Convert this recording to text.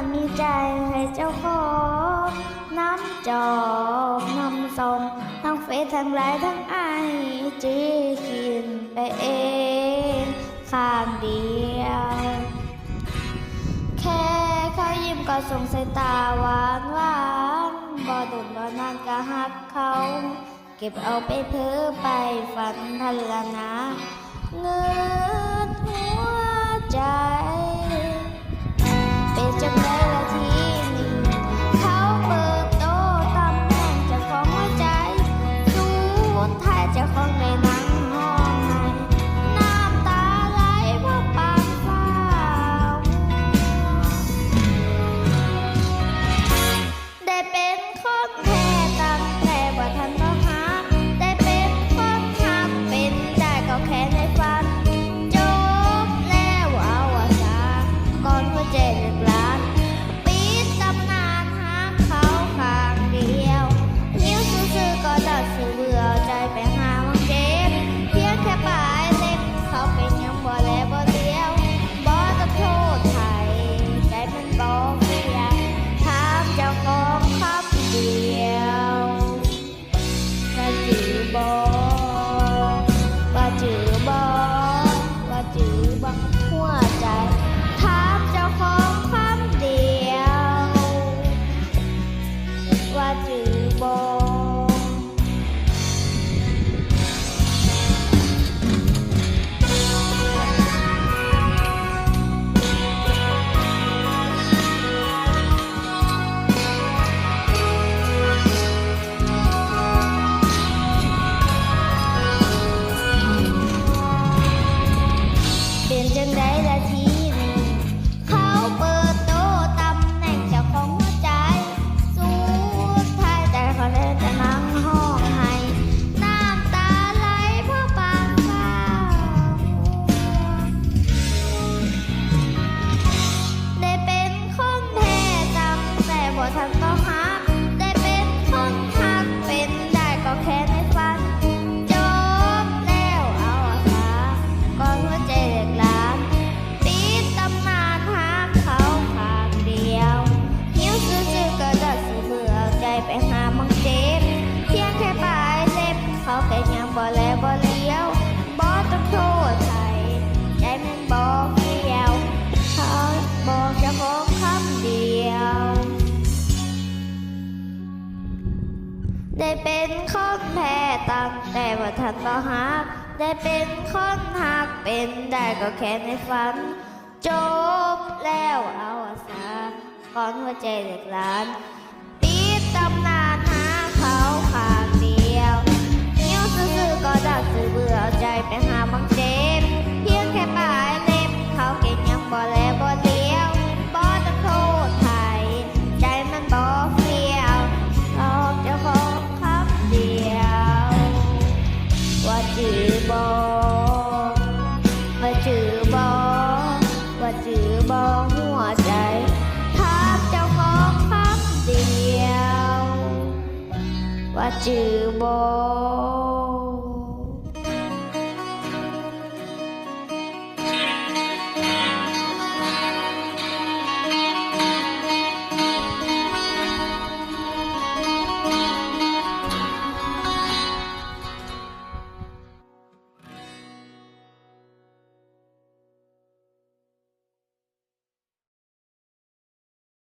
านมีใจให้เจ้าของน้ำจอกน้ำส่งทั้งเฟซทั้งไลน์ทั้งไอจีกินไปเองข้างเดียวแค่เขายิ้มก็ส่งสายตาหวานหวานบ่ดุนบ่นานก็หักเขาเก็บเอาไปเพ้อไปฝันทันละนะเงินหัวใจเป็นจังไรละทีนี้เขาเปิดโตตำแหน่งเจ้าของหัวใจสูญทายเจ้าของในนั่งห้องไหนน้ำตาไหลเพราะปากฟ้าได้เป็นคนแพ้ตั้งแต่ว่าทันต้องหาได้เป็นคนหักเป็นได้ก็แค่ในฝันจบแล้วเอาว่าซาก่อนหัวใจเลิกลาปิดตำนานหาเขาข้างเดียวนิ้วซื่อๆก็ดัดสื่อเบื่อใจไปหาวังเจ็บเพียงแค่ปลายเล็บเขาเป็นยังบ่แลบ่เลี้ยวบ่ต้องโทษไทยใจมันบอกเสียถามเจ้าของคำเดียวว่าจือบ่ว่าจือบ่ว่าจือบ่หัวใจถามเจ้าของคำเดียวว่าจือบ่ เป็นจังไดละทีนี้เขาเปิดโตตำแหน่งเจ้าของหัวใจสุดท้ายแต่เขาได้แต่นั่งห้องให้น้ำตาไหลเพราะปากฟ้าได้เป็นคนแพ้ตั้งแต่บ่ทันต้องหาได้เป็นคนหักเป็นได้ก็แค่ในฝันจบแล้วเอาซาก่อนหัวใจเลิกลาปิดตำนานหาเขาข้างเดียวหิวซื่อๆก็ดัดสื่อเบื่อใจไปหามังเจ็บเพียงแค่ปลายเล็บเขาแค่ยังบ่แลบ่เลี้ยวบ่ต้องโทษไทยใจมันบอกเดียวเขาบอกเจ้าของคำเดียวได้เป็นคนแพ้ตั้งแต่ว่าทันต่อหักได้เป็นคนหักเป็นได้ก็แค่ในฝันจบแล้วเอาซาก่อนหัวใจเลิกลาปิดตำนานหาเขาข้างเดียวนิ้วซื่อๆก็ดัดสื่อเบื่อใจไปหาบังเจ็บเพียงแค่ปลายเล็บเขาเก่งยังบ่แลบ่เลี้ยวบ่ต้องโทษไทยใจมันบอกเฟียวหลอกเจ้าของคำเดียวว่าจือบ่ว่าจือบ่ว่าจือบ่หัวใจถามเจ้าของคำเดียวว่าจือบ่